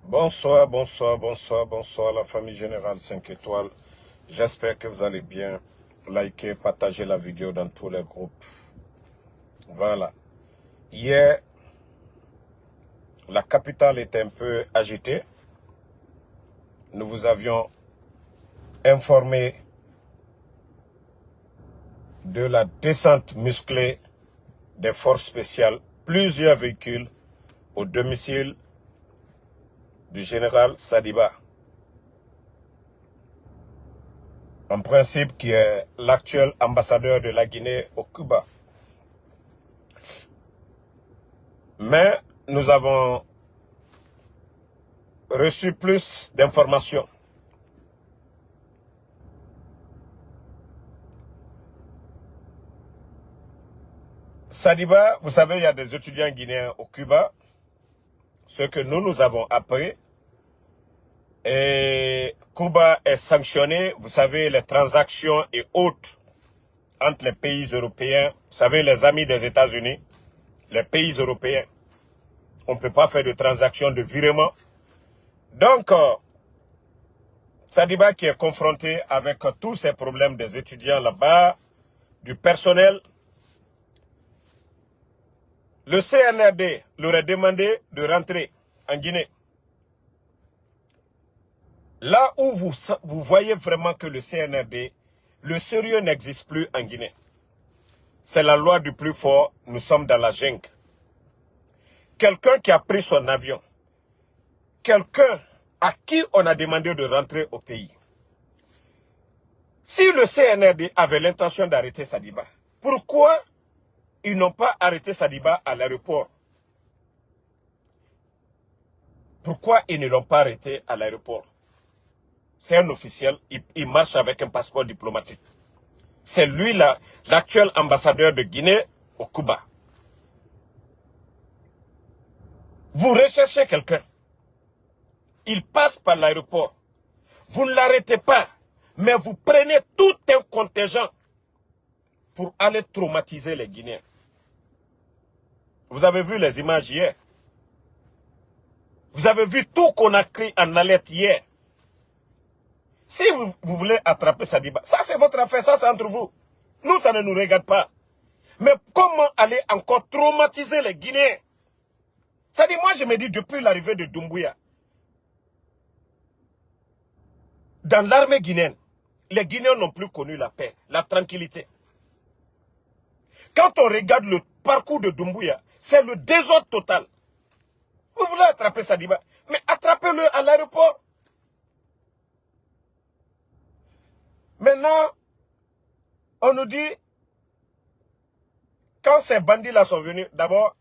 Bonsoir, bonsoir, bonsoir, bonsoir la famille générale 5 étoiles. J'espère que vous allez bien. Likez, partagez la vidéo dans tous les groupes. Voilà. Hier, la capitale était un peu agitée. Nous vous avions informé de la descente musclée des forces spéciales, plusieurs véhicules au domicile du général Sadiba. En principe, qui est l'actuel ambassadeur de la Guinée au Cuba. Mais nous avons reçu plus d'informations. Sadiba, vous savez, il y a des étudiants guinéens au Cuba, ce que nous avons appris. Et Cuba est sanctionné, vous savez, les transactions et autres entre les pays européens. Vous savez, les amis des États-Unis, les pays européens, on ne peut pas faire de transactions de virement. Donc, Sadiba qui est confronté avec tous ces problèmes des étudiants là-bas, du personnel, le CNRD leur a demandé de rentrer en Guinée. Là où vous voyez vraiment que le CNRD, le sérieux n'existe plus en Guinée. C'est la loi du plus fort, nous sommes dans la jungle. Quelqu'un qui a pris son avion, quelqu'un à qui on a demandé de rentrer au pays. Si le CNRD avait l'intention d'arrêter Sadiba, pourquoi ils n'ont pas arrêté Sadiba à l'aéroport? Pourquoi ils ne l'ont pas arrêté à l'aéroport? C'est un officiel, il marche avec un passeport diplomatique. C'est lui l'actuel ambassadeur de Guinée au Cuba. Vous recherchez quelqu'un. Il passe par l'aéroport. Vous ne l'arrêtez pas, mais vous prenez tout un contingent pour aller traumatiser les Guinéens. Vous avez vu les images hier. Vous avez vu tout qu'on a créé en alerte hier. Si vous voulez attraper Sadiba, ça c'est votre affaire, ça c'est entre vous. Nous, ça ne nous regarde pas. Mais comment aller encore traumatiser les Guinéens? Ça dit, moi je me dis, depuis l'arrivée de Doumbouya, dans l'armée guinéenne, les Guinéens n'ont plus connu la paix, la tranquillité. Quand on regarde le parcours de Doumbouya, c'est le désordre total. Vous voulez attraper Sadiba, mais attrapez-le à l'aéroport. Maintenant, on nous dit, quand ces bandits-là sont venus, d'abord,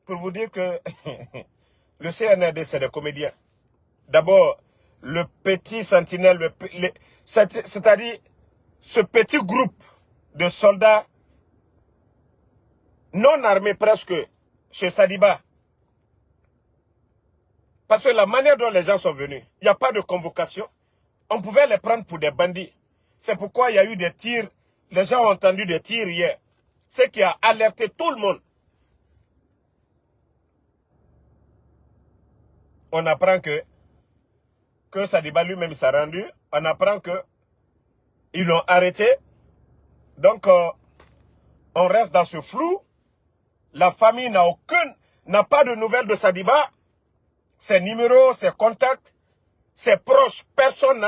pour vous dire que le CNRD, c'est des comédiens. D'abord, le petit sentinelle, c'est-à-dire ce petit groupe de soldats non armés presque chez Sadiba. Parce que la manière dont les gens sont venus, il n'y a pas de convocation. On pouvait les prendre pour des bandits. C'est pourquoi il y a eu des tirs. Les gens ont entendu des tirs hier. Ce qui a alerté tout le monde. On apprend que Sadiba lui-même s'est rendu. On apprend que ils l'ont arrêté. Donc, on reste dans ce flou. La famille n'a pas de nouvelles de Sadiba. Ses numéros, ses contacts, ses proches, personne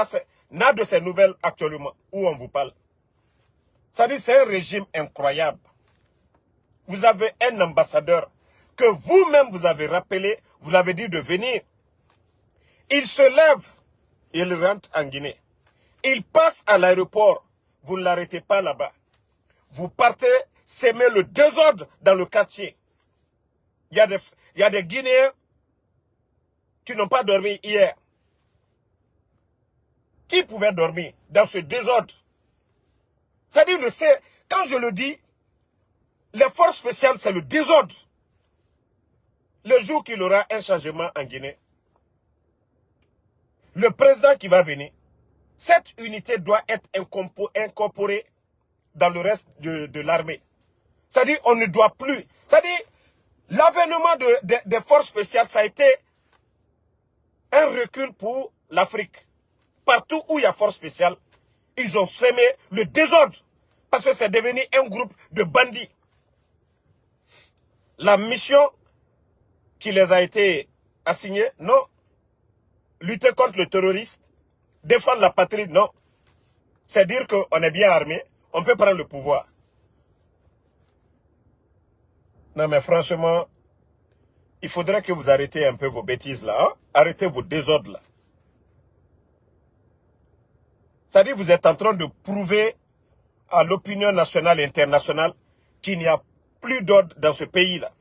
n'a de ses nouvelles actuellement où on vous parle. Ça dit, c'est un régime incroyable. Vous avez un ambassadeur que vous-même vous avez rappelé, vous l'avez dit de venir. Il se lève, il rentre en Guinée. Il passe à l'aéroport, vous ne l'arrêtez pas là-bas. Vous partez s'aimer le désordre dans le quartier. Il y a des Guinéens qui n'ont pas dormi hier. Qui pouvait dormir dans ce désordre? C'est-à-dire, quand je le dis, les forces spéciales, c'est le désordre. Le jour qu'il y aura un changement en Guinée, le président qui va venir, cette unité doit être incorporée dans le reste de l'armée. C'est-à-dire, on ne doit plus. C'est-à-dire, l'avènement des forces spéciales, ça a été un recul pour l'Afrique. Partout où il y a force spéciale, ils ont semé le désordre. Parce que c'est devenu un groupe de bandits. La mission qui les a été assignée, non. Lutter contre le terroriste, défendre la patrie, non. C'est dire qu'on est bien armé, on peut prendre le pouvoir. Non mais franchement, il faudrait que vous arrêtez un peu vos bêtises là. Hein? Arrêtez vos désordres là. C'est-à-dire que vous êtes en train de prouver à l'opinion nationale et internationale qu'il n'y a plus d'ordre dans ce pays-là.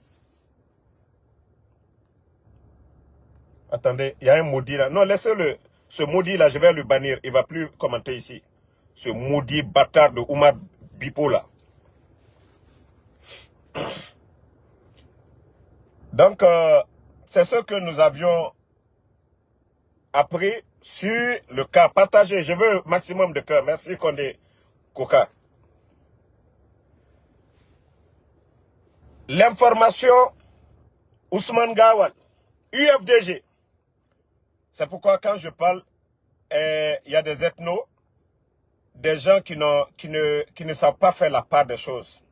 Attendez, il y a un maudit là. Non, laissez-le. Ce maudit là, je vais le bannir. Il ne va plus commenter ici. Ce maudit bâtard de Oumar Bipo là. Donc, c'est ce que nous avions appris sur le cas. Partagez. Je veux maximum de cœur. Merci Condé Koka. L'information, Ousmane Gawal, UFDG. C'est pourquoi quand je parle, il y a des ethnos, des gens qui ne savent pas faire la part des choses.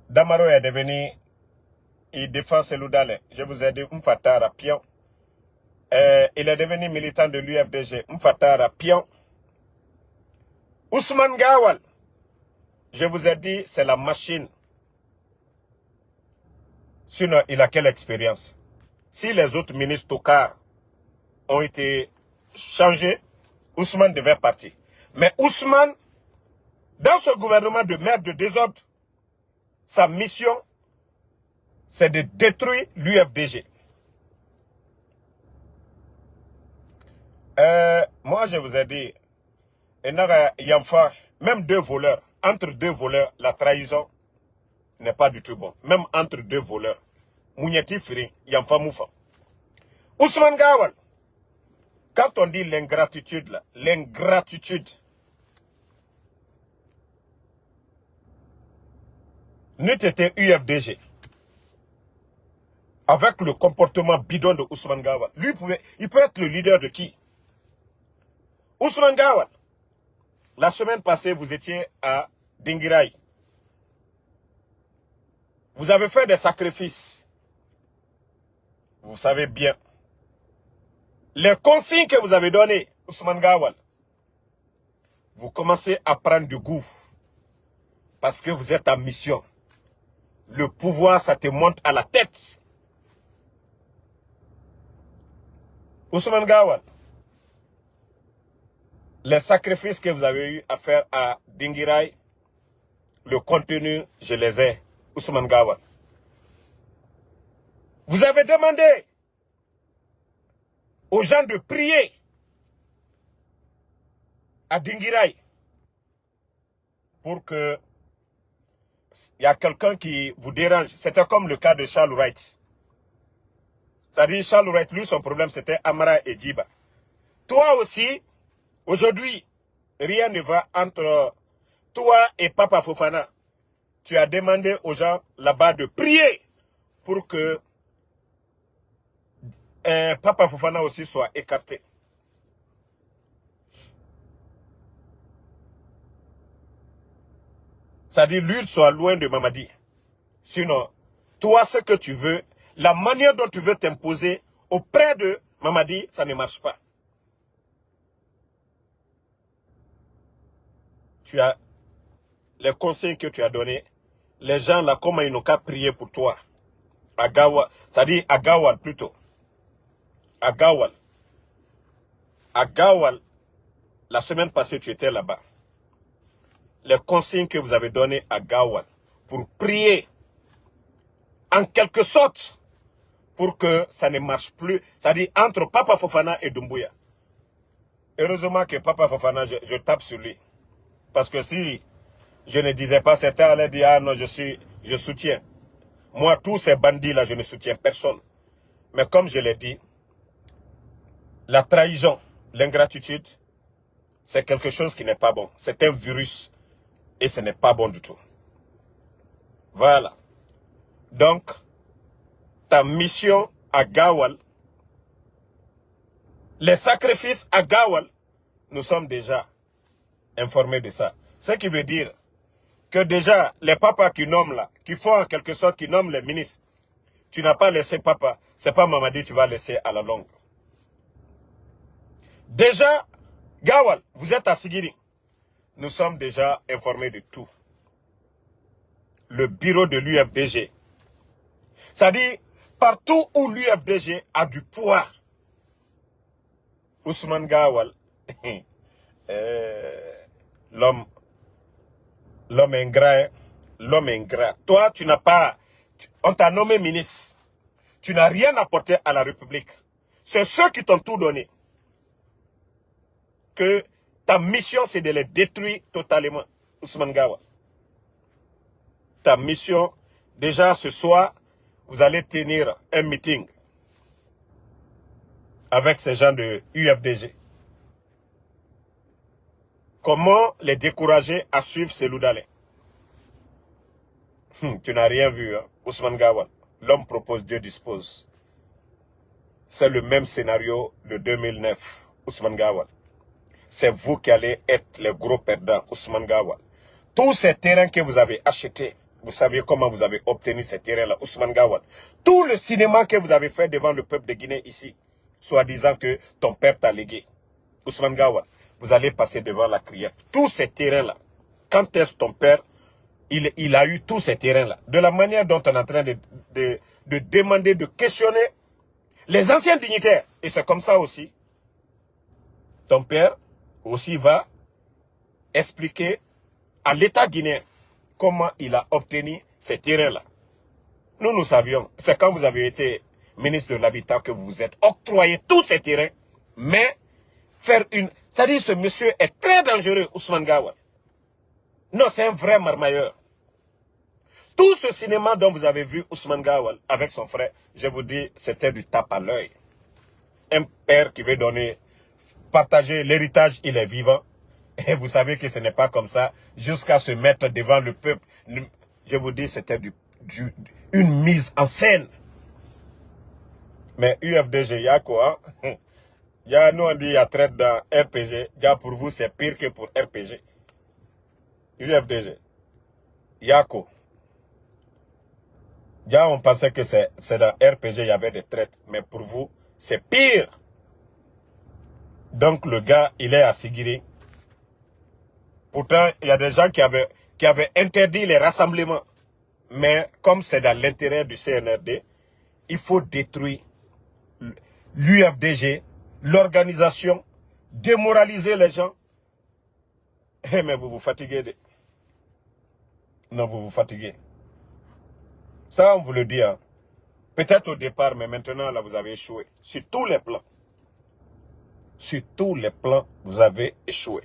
Damaro est devenu, il défend Seloudale. Je vous ai dit, Mfatara Pion. Il est devenu militant de l'UFDG, Mfatara Pion. Ousmane Gawal, je vous ai dit, c'est la machine. Sinon, il a quelle expérience? Si les autres ministres tocards ont été changés, Ousmane devait partir. Mais Ousmane, dans ce gouvernement de merde, de désordre, sa mission, c'est de détruire l'UFDG. Moi, je vous ai dit, même deux voleurs, entre deux voleurs, la trahison n'est pas du tout bon. Même entre deux voleurs. Mouniati Firi, Yamfa Moufa. Ousmane Gawal, quand on dit l'ingratitude, l'ingratitude, n'eût été UFDG, avec le comportement bidon de Ousmane Gawal, lui, il peut être le leader de qui? Ousmane Gawal, la semaine passée, vous étiez à Dingirai. Vous avez fait des sacrifices. Vous savez bien. Les consignes que vous avez données, Ousmane Gawal, vous commencez à prendre du goût. Parce que vous êtes en mission. Le pouvoir, ça te monte à la tête. Ousmane Gawal, les sacrifices que vous avez eu à faire à Dingirai, le contenu, je les ai. Ousmane Gawal. Vous avez demandé aux gens de prier à Dingirai pour que il y a quelqu'un qui vous dérange. C'était comme le cas de Charles Wright. C'est-à-dire Charles Wright, lui, son problème, c'était Amara et Djiba. Toi aussi, aujourd'hui, rien ne va entre toi et Papa Fofana. Tu as demandé aux gens là-bas de prier pour que Papa Fofana aussi soit écarté. C'est-à-dire l'huile soit loin de Mamadi. Sinon, toi, ce que tu veux, la manière dont tu veux t'imposer auprès de Mamadi, ça ne marche pas. Tu as les conseils que tu as donnés, les gens là, comment ils n'ont qu'à prier pour toi. Agawa, c'est-à-dire Agawal plutôt. Agawal. Agawal, la semaine passée, tu étais là-bas. Les consignes que vous avez données à Gawal pour prier, en quelque sorte, pour que ça ne marche plus, c'est-à-dire entre Papa Fofana et Doumbouya. Heureusement que Papa Fofana, je tape sur lui. Parce que si je ne disais pas, c'était à dire, ah non, je soutiens. Moi, tous ces bandits-là, je ne soutiens personne. Mais comme je l'ai dit, la trahison, l'ingratitude, c'est quelque chose qui n'est pas bon. C'est un virus. Et ce n'est pas bon du tout. Voilà. Donc, ta mission à Gawal, les sacrifices à Gawal, nous sommes déjà informés de ça. Ce qui veut dire que déjà, les papas qui nomment là, qui font en quelque sorte, qui nomment les ministres, tu n'as pas laissé papa, c'est pas Mamadi, tu vas laisser à la longue. Déjà, Gawal, vous êtes à Sigiri. Nous sommes déjà informés de tout. Le bureau de l'UFDG. C'est-à-dire, partout où l'UFDG a du poids, Ousmane Gawal, l'homme ingrat, l'homme ingrat. Toi, tu n'as pas, on t'a nommé ministre. Tu n'as rien apporté à la République. C'est ceux qui t'ont tout donné. Que ta mission, c'est de les détruire totalement, Ousmane Gawal. Ta mission, déjà ce soir, vous allez tenir un meeting avec ces gens de UFDG. Comment les décourager à suivre ces Loudalais? Tu n'as rien vu, hein? Ousmane Gawal. L'homme propose, Dieu dispose. C'est le même scénario de 2009, Ousmane Gawal. C'est vous qui allez être les gros perdants, Ousmane Gawal. Tous ces terrains que vous avez achetés, vous savez comment vous avez obtenu ces terrains-là, Ousmane Gawal. Tout le cinéma que vous avez fait devant le peuple de Guinée ici, soi-disant que ton père t'a légué, Ousmane Gawal, vous allez passer devant la crière. Tous ces terrains-là, quand est-ce ton père, il a eu tous ces terrains-là. De la manière dont on est en train de demander, de questionner les anciens dignitaires. Et c'est comme ça aussi. Ton père aussi va expliquer à l'État guinéen comment il a obtenu ces terrains-là. Nous savions. C'est quand vous avez été ministre de l'Habitat que vous vous êtes octroyé tous ces terrains. Mais faire une... C'est-à-dire ce monsieur est très dangereux, Ousmane Gawal. Non, c'est un vrai marmailleur. Tout ce cinéma dont vous avez vu Ousmane Gawal avec son frère, je vous dis, c'était du tape à l'œil. Un père qui veut donner, partager l'héritage, il est vivant. Et vous savez que ce n'est pas comme ça, jusqu'à se mettre devant le peuple. Je vous dis, c'était une mise en scène. Mais UFDG, il y a quoi? Nous on dit, il y a traite dans RPG. Pour vous, c'est pire que pour RPG. UFDG. Yako. On pensait que c'est dans RPG, il y avait des traites. Mais pour vous, c'est pire. Donc le gars, il est à Sigiri. Pourtant, il y a des gens qui avaient interdit les rassemblements. Mais comme c'est dans l'intérêt du CNRD, il faut détruire l'UFDG, l'organisation, démoraliser les gens. Mais vous vous fatiguez. Non, vous vous fatiguez. Ça, on vous le dit. Hein. Peut-être au départ, mais maintenant, là, vous avez échoué. Sur tous les plans. Sur tous les plans, vous avez échoué.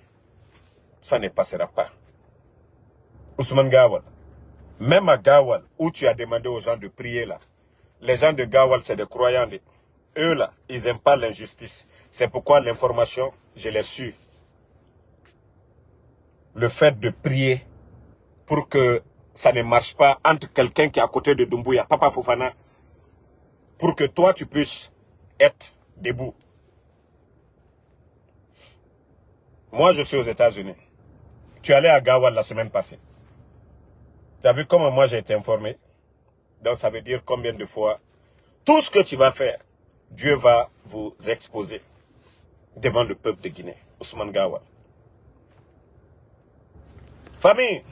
Ça ne passera pas. Ousmane Gawal. Même à Gawal, où tu as demandé aux gens de prier, là. Les gens de Gawal, c'est des croyants. Eux, là, ils n'aiment pas l'injustice. C'est pourquoi l'information, je l'ai su. Le fait de prier pour que ça ne marche pas entre quelqu'un qui est à côté de Doumbouya, Papa Fofana, pour que toi, tu puisses être debout. Moi, je suis aux États-Unis. Tu es allé à Gawal la semaine passée. Tu as vu comment moi j'ai été informé? Donc, ça veut dire combien de fois tout ce que tu vas faire, Dieu va vous exposer devant le peuple de Guinée. Ousmane Gawal. Famille,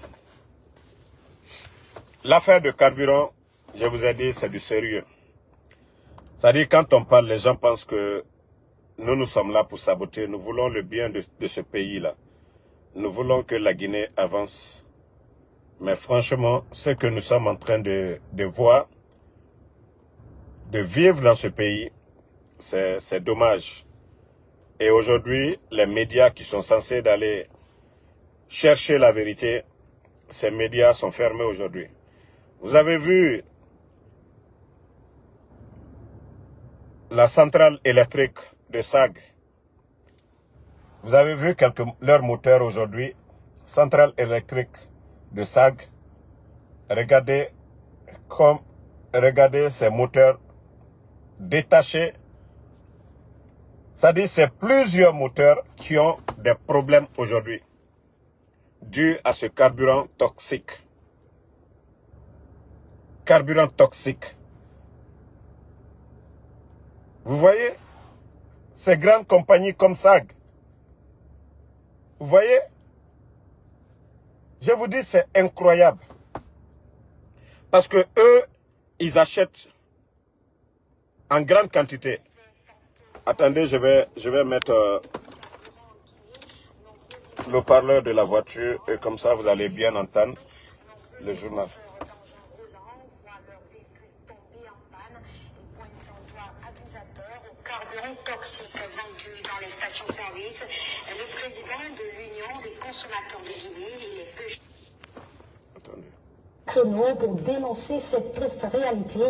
l'affaire de carburant, je vous ai dit, c'est du sérieux. C'est-à-dire, quand on parle, les gens pensent que nous sommes là pour saboter. Nous voulons le bien de ce pays-là. Nous voulons que la Guinée avance. Mais franchement, ce que nous sommes en train de voir, de vivre dans ce pays, c'est dommage. Et aujourd'hui, les médias qui sont censés d'aller chercher la vérité, ces médias sont fermés aujourd'hui. Vous avez vu la centrale électrique de SAG. Vous avez vu leurs moteurs aujourd'hui. Centrale électrique de SAG. Regardez ces moteurs détachés C'est-à-dire c'est plusieurs moteurs qui ont des problèmes aujourd'hui dû à ce carburant toxique. Carburant toxique. Vous voyez, ces grandes compagnies comme SAG, vous voyez, je vous dis, c'est incroyable. Parce que eux, ils achètent en grande quantité. Attendez, je vais mettre le parleur de la voiture et comme ça vous allez bien entendre le journal. Carburant toxique vendu dans les stations-service. Le président de l'Union des consommateurs de Guinée, il est peu créneau pour dénoncer cette triste réalité.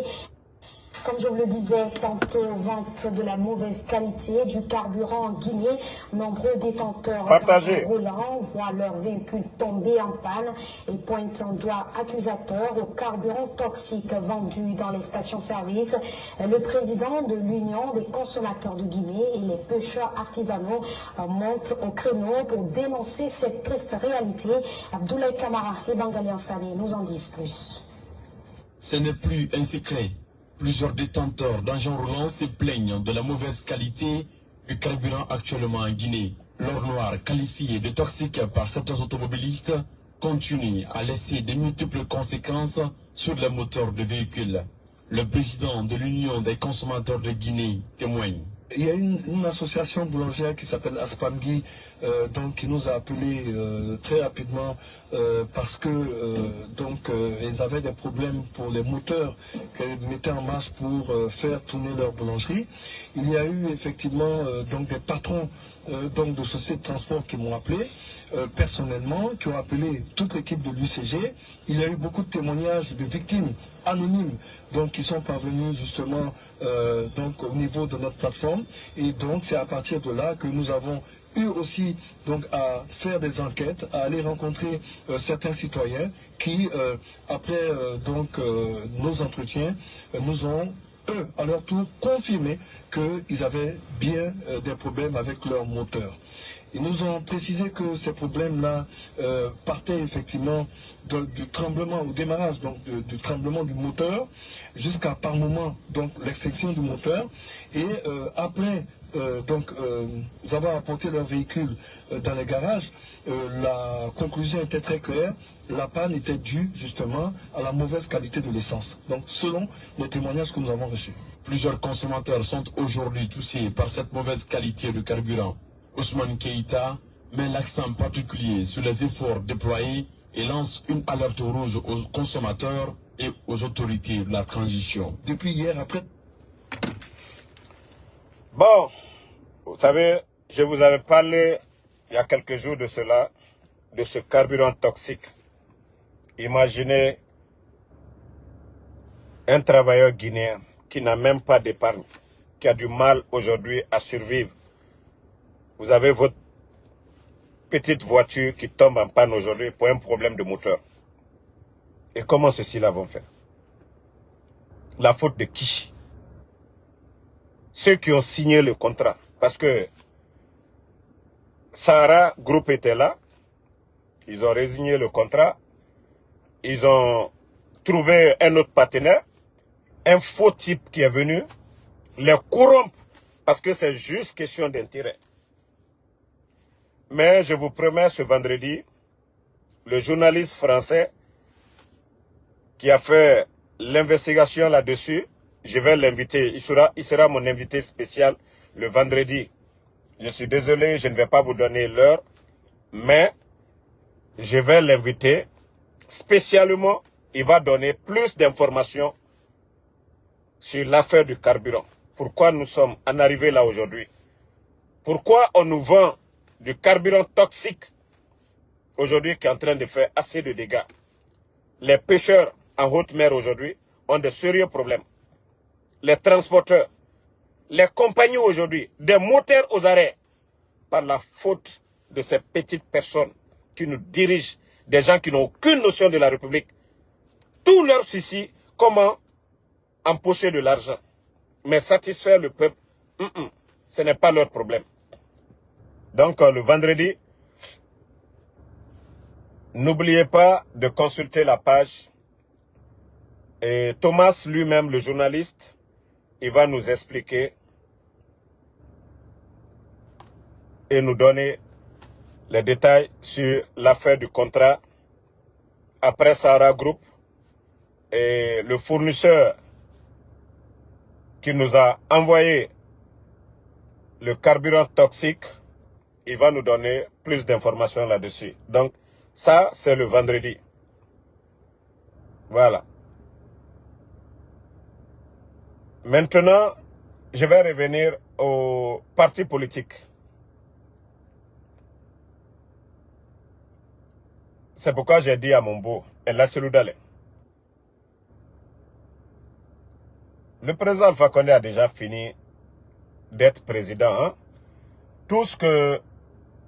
Comme je vous le disais, tantôt vente de la mauvaise qualité du carburant en Guinée, nombreux détenteurs roulants voient leur véhicule tomber en panne et pointent un doigt accusateur au carburant toxique vendu dans les stations-service. Le président de l'Union des consommateurs de Guinée et les pêcheurs artisanaux montent au créneau pour dénoncer cette triste réalité. Abdoulaye Kamara et Bangali Ansari nous en disent plus. Ce n'est plus un secret. Plusieurs détenteurs d'engins roulants se plaignent de la mauvaise qualité du carburant actuellement en Guinée. L'or noir, qualifié de toxique par certains automobilistes, continue à laisser de multiples conséquences sur les moteurs de véhicules. Le président de l'Union des consommateurs de Guinée témoigne. Il y a une association boulangère qui s'appelle Aspangui, donc qui nous a appelés très rapidement parce que ils avaient des problèmes pour les moteurs qu'elles mettaient en marche pour faire tourner leur boulangerie. Il y a eu effectivement des patrons de sociétés de transport qui m'ont appelé personnellement, qui ont appelé toute l'équipe de l'UCG. Il y a eu beaucoup de témoignages de victimes anonymes qui sont parvenus justement au niveau de notre plateforme, et donc c'est à partir de là que nous avons eu aussi à faire des enquêtes, à aller rencontrer certains citoyens qui après nos entretiens nous ont eux à leur tour confirmé qu'ils avaient bien des problèmes avec leur moteur. Ils nous ont précisé que ces problèmes-là partaient effectivement du tremblement au démarrage, du tremblement du moteur, jusqu'à par moment l'extinction du moteur. Et après avoir apporté leur véhicule dans les garages, la conclusion était très claire. La panne était due justement à la mauvaise qualité de l'essence. Donc selon les témoignages que nous avons reçus. Plusieurs consommateurs sont aujourd'hui touchés par cette mauvaise qualité de carburant. Ousmane Keïta met l'accent particulier sur les efforts déployés et lance une alerte rouge aux consommateurs et aux autorités de la transition. Depuis hier, après... Bon, vous savez, je vous avais parlé il y a quelques jours de cela, de ce carburant toxique. Imaginez un travailleur guinéen qui n'a même pas d'épargne, qui a du mal aujourd'hui à survivre. Vous avez votre petite voiture qui tombe en panne aujourd'hui pour un problème de moteur. Et comment ceux-ci-là vont faire? La faute de qui? Ceux qui ont signé le contrat. Parce que Sahara Group était là. Ils ont résigné le contrat. Ils ont trouvé un autre partenaire. Un faux type qui est venu les corrompre. Parce que c'est juste question d'intérêt. Mais je vous promets, ce vendredi, le journaliste français qui a fait l'investigation là-dessus, je vais l'inviter. Il sera mon invité spécial le vendredi. Je suis désolé, je ne vais pas vous donner l'heure, mais je vais l'inviter spécialement. Il va donner plus d'informations sur l'affaire du carburant. Pourquoi nous sommes en arrivée là aujourd'hui? Pourquoi on nous vend du carburant toxique aujourd'hui qui est en train de faire assez de dégâts? Les pêcheurs en haute mer aujourd'hui ont de sérieux problèmes. Les transporteurs, les compagnies aujourd'hui, des moteurs aux arrêts, par la faute de ces petites personnes qui nous dirigent, des gens qui n'ont aucune notion de la République. Tout leur souci, comment empocher de l'argent. Mais satisfaire le peuple, Ce n'est pas leur problème. Donc, le vendredi, n'oubliez pas de consulter la page. Et Thomas lui-même, le journaliste, il va nous expliquer et nous donner les détails sur l'affaire du contrat après Sahara Group et le fournisseur qui nous a envoyé le carburant toxique. Il va nous donner plus d'informations là-dessus. Donc, ça, c'est le vendredi. Voilà. Maintenant, je vais revenir aux partis politiques. C'est pourquoi j'ai dit à mon beau, Ella Seloudale. Le président Alpha Condé a déjà fini d'être président. Hein? Tout ce que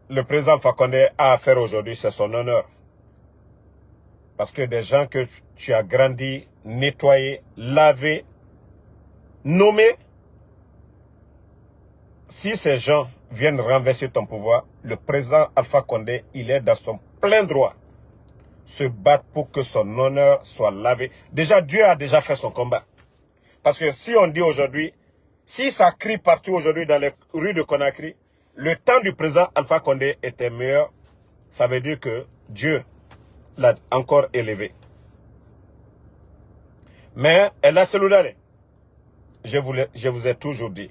le président Alpha Condé a à faire aujourd'hui, c'est son honneur. Parce que des gens que tu as grandi, nettoyés, lavés, nommés, si ces gens viennent renverser ton pouvoir, le président Alpha Condé, il est dans son plein droit. Se battre pour que son honneur soit lavé. Déjà, Dieu a déjà fait son combat. Parce que si on dit aujourd'hui, si ça crie partout aujourd'hui dans les rues de Conakry, le temps du président Alpha Condé était meilleur, ça veut dire que Dieu l'a encore élevé. Mais Ella Seloudale, je vous ai toujours dit,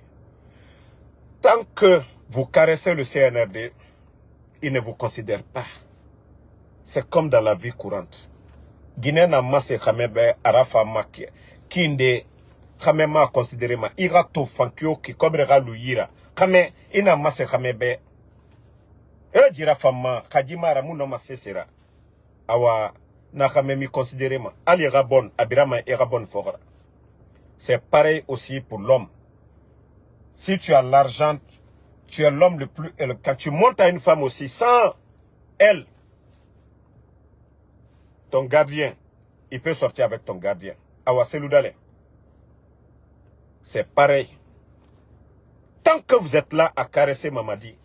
tant que vous caressez le CNRD, il ne vous considère pas. C'est comme dans la vie courante. Guinée n'a pas se khamebe arafa makie. Kinde khamema considéré ma ira to fankyo ki kobrera luyira. Kame ina ma se khamebe. Jira fama kajima ramu no ma sesera. Awa na khamemi considéré ma. Ali rabon abirama et rabon fora. C'est pareil aussi pour l'homme. Si tu as l'argent, tu es l'homme le plus... Quand tu montes à une femme aussi, sans elle, ton gardien, il peut sortir avec ton gardien. Awa Seloudale. C'est pareil. Tant que vous êtes là à caresser Mamadi,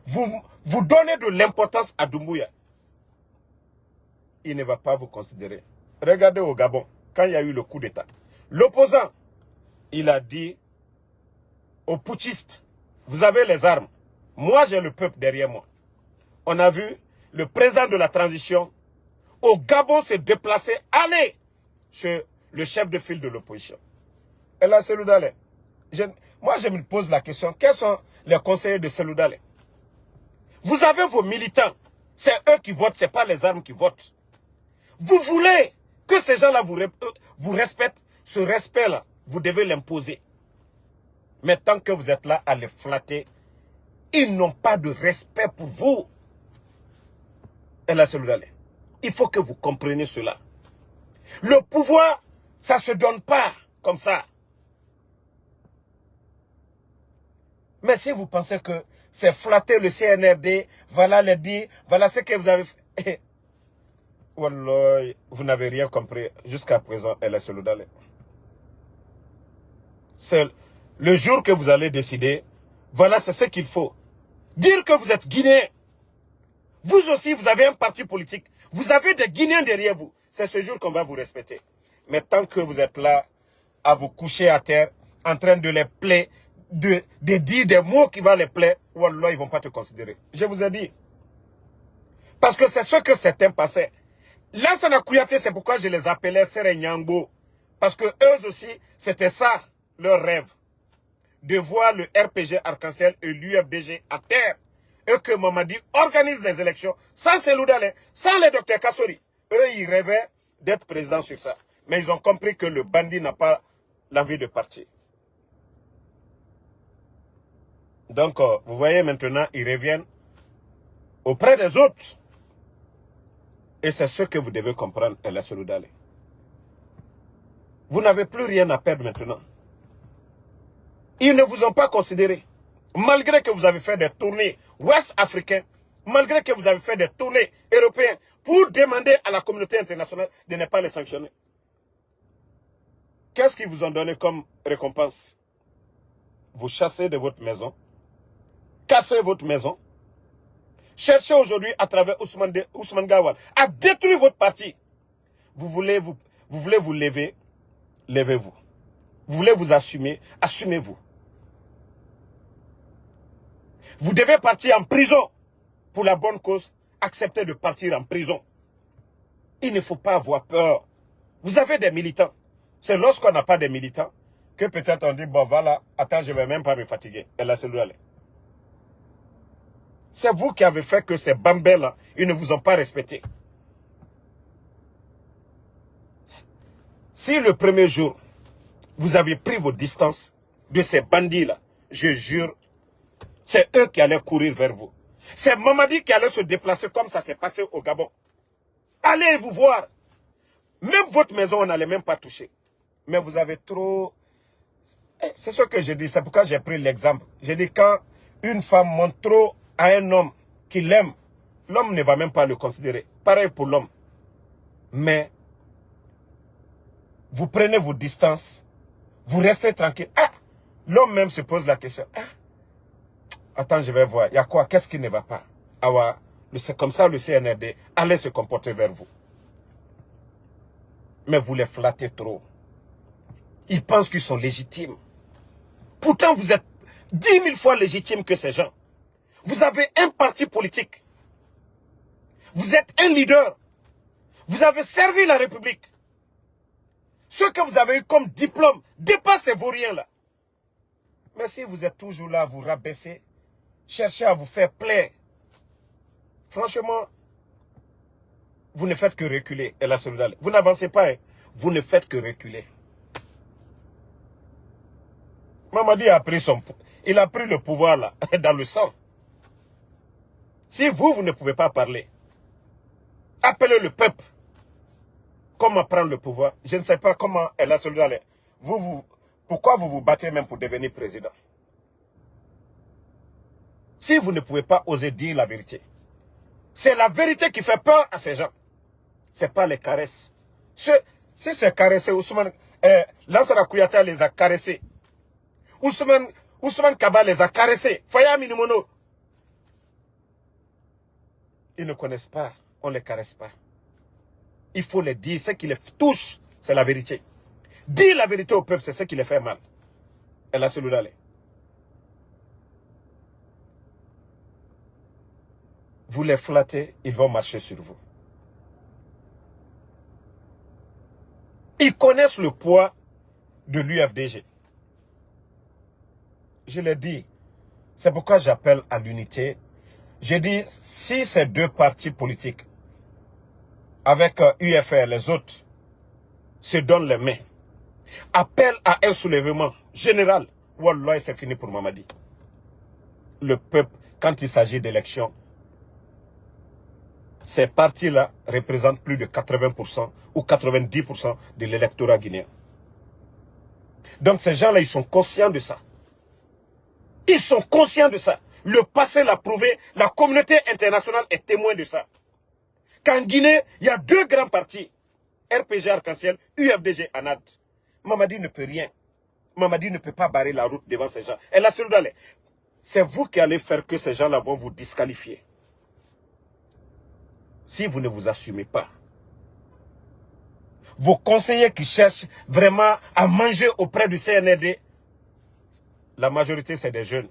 vous donnez de l'importance à Doumbouya. Il ne va pas vous considérer. Regardez au Gabon, quand il y a eu le coup d'État. L'opposant, il a dit aux putschistes, vous avez les armes. Moi, j'ai le peuple derrière moi. On a vu le président de la transition au Gabon se déplacer, aller chez le chef de file de l'opposition. Et là, Seloudale, moi je me pose la question, quels sont les conseillers de Seloudale? Vous avez vos militants, c'est eux qui votent, ce n'est pas les armes qui votent. Vous voulez que ces gens-là vous respectent, ce respect-là, vous devez l'imposer. Mais tant que vous êtes là à les flatter, ils n'ont pas de respect pour vous. Et là, Seloudale, il faut que vous compreniez cela. Le pouvoir, ça ne se donne pas comme ça. Mais si vous pensez que c'est flatter le CNRD, voilà les dit, voilà ce que vous avez fait. Wallah, vous n'avez rien compris jusqu'à présent, Ella Seloudale. C'est le jour que vous allez décider, voilà, c'est ce qu'il faut. Dire que vous êtes Guinéen. Vous aussi, vous avez un parti politique. Vous avez des Guinéens derrière vous. C'est ce jour qu'on va vous respecter. Mais tant que vous êtes là, à vous coucher à terre, en train de les plaire, de dire des mots qui vont les plaire, wallah, ils ne vont pas te considérer. Je vous ai dit. Parce que c'est ce que certains passaient. Lansana Kouyaté, c'est pourquoi je les appelais Sere Nyangbo. Parce que eux aussi, c'était ça, leur rêve. De voir le RPG Arc-en-Ciel et l'UFDG à terre. Et que Mamadi organise les élections sans Seloudale, sans les docteurs Kassori. Eux, ils rêvaient d'être président sur ça. Mais ils ont compris que le bandit n'a pas l'envie de partir. Donc, vous voyez maintenant, ils reviennent auprès des autres. Et c'est ce que vous devez comprendre, Ella Seloudale. Vous n'avez plus rien à perdre maintenant. Ils ne vous ont pas considéré. Malgré que vous avez fait des tournées ouest-africaines, malgré que vous avez fait des tournées européennes, pour demander à la communauté internationale de ne pas les sanctionner. Qu'est-ce qu'ils vous ont donné comme récompense? Vous chassez de votre maison, casser votre maison. Cherchez aujourd'hui à travers Ousmane Gawal à détruire votre parti. Vous voulez vous lever, levez-vous. Vous voulez vous assumer, assumez-vous. Vous devez partir en prison pour la bonne cause. Acceptez de partir en prison. Il ne faut pas avoir peur. Vous avez des militants. C'est lorsqu'on n'a pas de militants que peut-être on dit, bon voilà, attends, je ne vais même pas me fatiguer. Et là, c'est lui aller. C'est vous qui avez fait que ces bambins-là, ils ne vous ont pas respecté. Si le premier jour, vous avez pris vos distances de ces bandits-là, je jure, c'est eux qui allaient courir vers vous. C'est Mamadi qui allait se déplacer comme ça s'est passé au Gabon. Allez vous voir. Même votre maison, on n'allait même pas toucher. Mais vous avez trop... C'est ce que je dis, c'est pourquoi j'ai pris l'exemple. J'ai dit, quand une femme montre trop à un homme qui l'aime, l'homme ne va même pas le considérer. Pareil pour l'homme. Mais, vous prenez vos distances, vous restez tranquille. Ah, l'homme même se pose la question. Ah, attends, je vais voir. Il y a quoi? Qu'est-ce qui ne va pas? Ah ouais, c'est comme ça le CNRD allait se comporter vers vous. Mais vous les flattez trop. Ils pensent qu'ils sont légitimes. Pourtant, vous êtes 10 000 fois légitimes que ces gens. Vous avez un parti politique. Vous êtes un leader. Vous avez servi la République. Ce que vous avez eu comme diplôme dépasse ces vauriens-là. Mais si vous êtes toujours là, vous rabaissez, cherchez à vous faire plaire. Franchement, vous ne faites que reculer. Et la solidarité. Vous n'avancez pas. Hein. Vous ne faites que reculer. Mamadi a pris il a pris le pouvoir là, dans le sang. Si vous ne pouvez pas parler, appelez le peuple. Comment prendre le pouvoir? Je ne sais pas comment est la solidarité. Pourquoi vous vous battez même pour devenir président? Si vous ne pouvez pas oser dire la vérité. C'est la vérité qui fait peur à ces gens. Ce n'est pas les caresses. Si c'est caressé, Ousmane, Lansana Kouyaté les a caressés. Ousmane Kaba les a caressés. Faya Minimono. Ils ne connaissent pas. On ne les caresse pas. Il faut les dire. Ce qui les touche, c'est la vérité. Dire la vérité au peuple, c'est ce qui les fait mal. Et la solidarité. Vous les flattez, ils vont marcher sur vous. Ils connaissent le poids de l'UFDG. Je l'ai dit. C'est pourquoi j'appelle à l'unité. J'ai dit, si ces deux partis politiques, avec UFR, les autres, se donnent les mains, appellent à un soulèvement général, wallah, c'est fini pour Mamadi. Le peuple, quand il s'agit d'élections, ces partis-là représentent plus de 80% ou 90% de l'électorat guinéen. Donc ces gens-là, ils sont conscients de ça. Ils sont conscients de ça. Le passé l'a prouvé, la communauté internationale est témoin de ça. Qu'en Guinée, il y a deux grands partis, RPG Arc-en-Ciel, UFDG, ANAD. Mamadi ne peut rien. Mamadi ne peut pas barrer la route devant ces gens. Et la solidarité, c'est vous qui allez faire que ces gens-là vont vous disqualifier. Si vous ne vous assumez pas. Vos conseillers qui cherchent vraiment à manger auprès du CNRD, la majorité c'est des jeunes.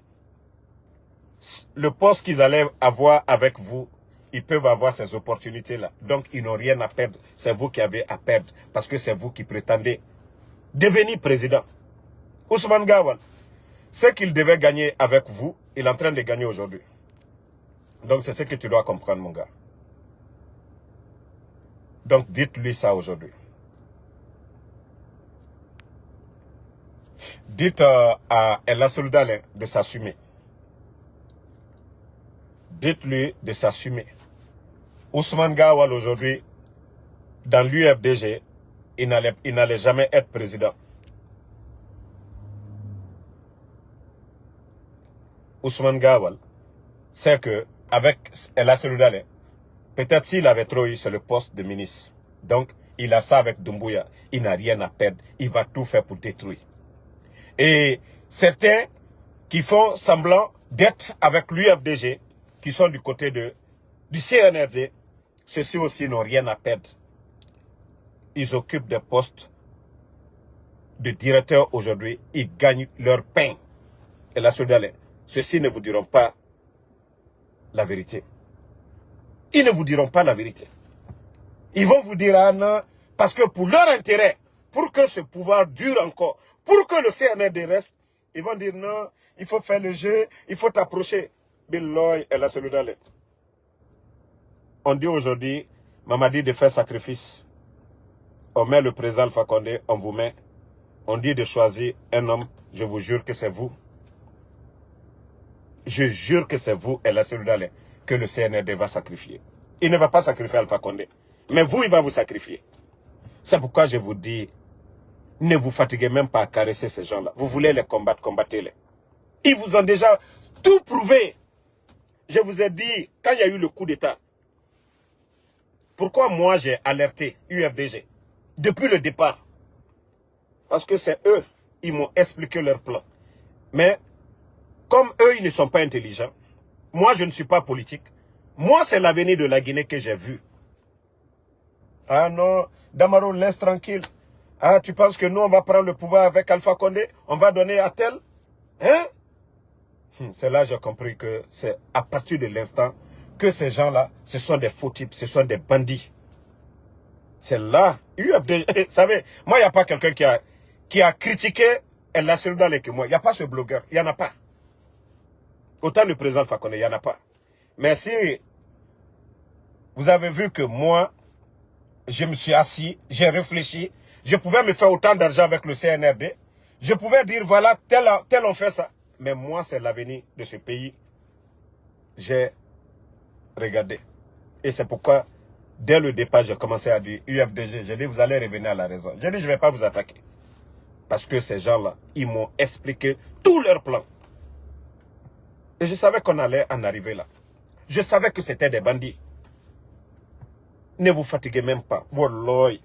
Le poste qu'ils allaient avoir avec vous, ils peuvent avoir ces opportunités-là. Donc ils n'ont rien à perdre. C'est vous qui avez à perdre. Parce que c'est vous qui prétendez devenir président. Ousmane Gawal, ce qu'il devait gagner avec vous, il est en train de gagner aujourd'hui. Donc c'est ce que tu dois comprendre, mon gars. Donc dites-lui ça aujourd'hui. Dites à El Soldal de s'assumer. Dites-lui de s'assumer. Ousmane Gawal aujourd'hui, dans l'UFDG, il n'allait jamais être président. Ousmane Gawal sait que avec El Soldal, peut-être s'il avait trop eu, c'est le poste de ministre. Donc, il a ça avec Doumbouya. Il n'a rien à perdre. Il va tout faire pour détruire. Et certains qui font semblant d'être avec l'UFDG, qui sont du côté du CNRD, ceux-ci aussi n'ont rien à perdre. Ils occupent des postes de directeur aujourd'hui, ils gagnent leur pain. Et la solidarité, ceux-ci ne vous diront pas la vérité. Ils ne vous diront pas la vérité. Ils vont vous dire, ah non, parce que pour leur intérêt, pour que ce pouvoir dure encore, pour que le CNRD reste, ils vont dire non, il faut faire le jeu, il faut t'approcher. Billoy et la solidarité. On dit aujourd'hui, Mamadi de faire sacrifice. On met le président Alpha Condé, on vous met. On dit de choisir un homme, je vous jure que c'est vous. Je jure que c'est vous et la solidarité que le CNRD va sacrifier. Il ne va pas sacrifier Alpha Condé. Mais vous, il va vous sacrifier. C'est pourquoi je vous dis, ne vous fatiguez même pas à caresser ces gens-là. Vous voulez les combattre, combattez-les. Ils vous ont déjà tout prouvé. Je vous ai dit, quand il y a eu le coup d'État, pourquoi moi j'ai alerté UFDG depuis le départ? Parce que c'est eux, ils m'ont expliqué leur plan. Mais comme eux, ils ne sont pas intelligents, moi je ne suis pas politique. Moi, c'est l'avenir de la Guinée que j'ai vu. Ah non, Damaro, laisse tranquille. Ah, tu penses que nous, on va prendre le pouvoir avec Alpha Condé? On va donner à tel? Hein? C'est là que j'ai compris que c'est à partir de l'instant que ces gens-là, ce sont des faux types, ce sont des bandits. C'est là, vous savez, moi, il n'y a pas quelqu'un qui a critiqué la solidarité que moi. Il n'y a pas ce blogueur, il n'y en a pas. Autant le président Alpha Condé, il n'y en a pas. Mais si vous avez vu que moi, je me suis assis, j'ai réfléchi, je pouvais me faire autant d'argent avec le CNRD, je pouvais dire, voilà, tel on fait ça. Mais moi, c'est l'avenir de ce pays. J'ai regardé. Et c'est pourquoi, dès le départ, j'ai commencé à dire, UFDG, j'ai dit, vous allez revenir à la raison. J'ai dit, je ne vais pas vous attaquer. Parce que ces gens-là, ils m'ont expliqué tous leurs plans. Et je savais qu'on allait en arriver là. Je savais que c'était des bandits. Ne vous fatiguez même pas. Wallah.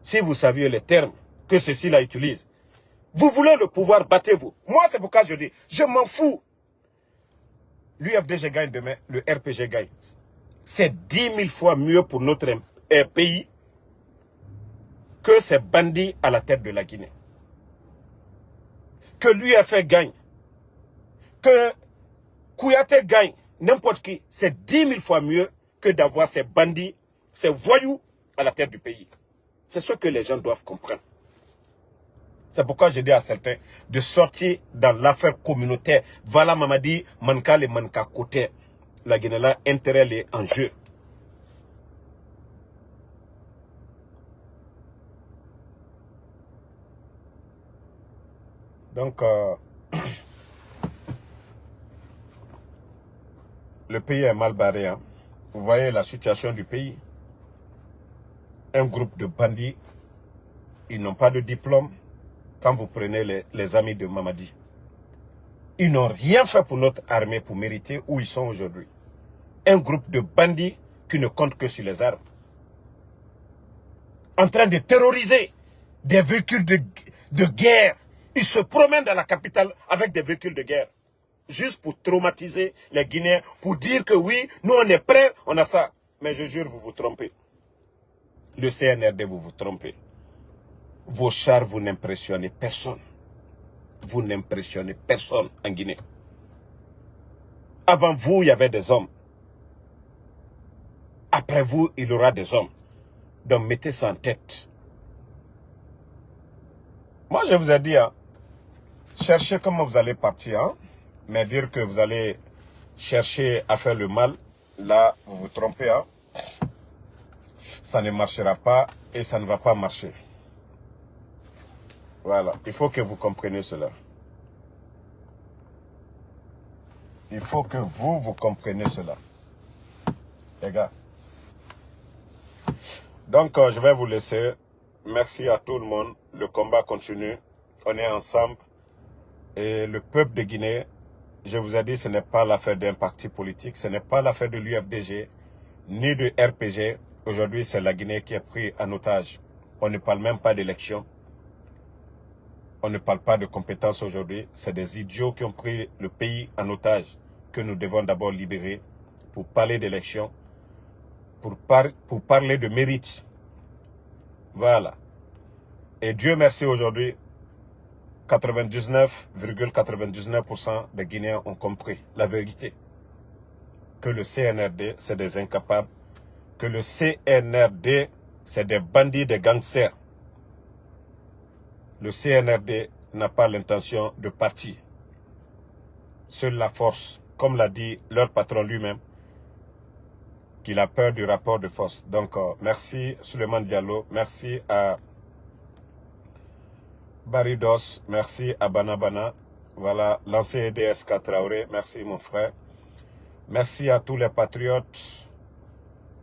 Si vous saviez les termes que ceux-ci-là utilisent, vous voulez le pouvoir, battez-vous. Moi, c'est pourquoi je dis, je m'en fous. L'UFDG gagne demain, le RPG gagne. C'est 10 000 fois mieux pour notre pays que ces bandits à la tête de la Guinée. Que l'UFR gagne. Que Kouyaté gagne. N'importe qui. C'est 10 000 fois mieux que d'avoir ces bandits, ces voyous à la tête du pays. C'est ce que les gens doivent comprendre. C'est pourquoi je dis à certains de sortir dans l'affaire communautaire. Voilà Mamadi, Manka le Manka côté. La Guinée là, intérêt est en jeu. Donc, le pays est mal barré. Hein. Vous voyez la situation du pays. Un groupe de bandits, ils n'ont pas de diplôme. Quand vous prenez les amis de Mamadi, ils n'ont rien fait pour notre armée pour mériter où ils sont aujourd'hui. Un groupe de bandits qui ne comptent que sur les armes. En train de terroriser des véhicules de guerre. Ils se promènent dans la capitale avec des véhicules de guerre. Juste pour traumatiser les Guinéens, pour dire que oui, nous on est prêts, on a ça. Mais je jure, vous vous trompez. Le CNRD, vous vous trompez. Vos chars, vous n'impressionnez personne. Vous n'impressionnez personne en Guinée. Avant vous, il y avait des hommes. Après vous, il y aura des hommes. Donc mettez ça en tête. Moi, je vous ai dit, hein, cherchez comment vous allez partir. Hein, mais dire que vous allez chercher à faire le mal, là, vous vous trompez. Hein, ça ne marchera pas et ça ne va pas marcher. Voilà, il faut que vous compreniez cela. Il faut que vous compreniez cela. Les gars. Donc, je vais vous laisser. Merci à tout le monde. Le combat continue. On est ensemble. Et le peuple de Guinée, je vous ai dit, ce n'est pas l'affaire d'un parti politique. Ce n'est pas l'affaire de l'UFDG, ni de RPG. Aujourd'hui, c'est la Guinée qui est prise en otage. On ne parle même pas d'élection. On ne parle pas de compétences aujourd'hui. C'est des idiots qui ont pris le pays en otage que nous devons d'abord libérer pour parler d'élections, pour parler de mérite. Voilà. Et Dieu merci aujourd'hui, 99,99% des Guinéens ont compris la vérité. Que le CNRD, c'est des incapables. Que le CNRD, c'est des bandits, des gangsters. Le CNRD n'a pas l'intention de partir. Seule la force, comme l'a dit leur patron lui-même, qu'il a peur du rapport de force. Donc, merci Souleymane Diallo, merci à Baridos, merci à Banabana, voilà, l'ancien DSK Traoré, merci mon frère. Merci à tous les patriotes.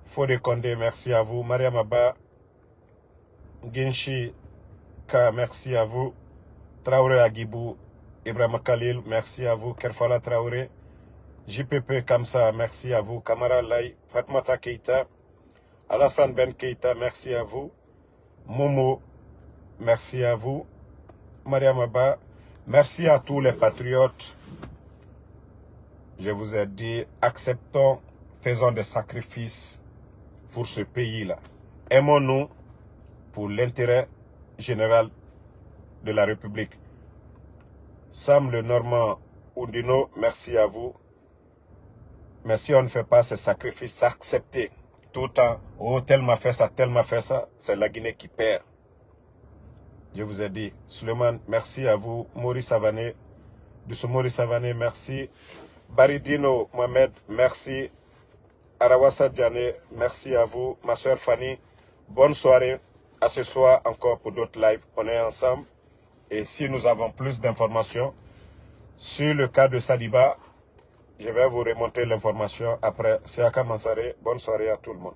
Fodé Condé, merci à vous. Mariam Abba, Ginchi Ka, merci à vous. Traoré Agibou, Ibrahim Khalil, merci à vous. Kerfala Traoré, JPP Kamsa, merci à vous. Kamara Lai, Fatmata Keita, Alassane Ben Keita, merci à vous. Momo, merci à vous. Mariam Abba, merci à tous les patriotes. Je vous ai dit, acceptons, faisons des sacrifices pour ce pays-là. Aimons-nous pour l'intérêt général de la République. Sam le Normand Oudino, merci à vous. Mais si on ne fait pas ces sacrifices, accepter tout le temps, oh tel m'a fait ça, c'est la Guinée qui perd. Je vous ai dit, Souleymane, merci à vous. Maurice Savané, Maurice Savané, merci. Baridino Mohamed, merci. Arawassa Diané, merci à vous. Ma soeur Fanny, bonne soirée. À ce soir encore pour d'autres lives. On est ensemble. Et si nous avons plus d'informations sur le cas de Saliba, je vais vous remonter l'information après. C'est Aka Mansare. Bonne soirée à tout le monde.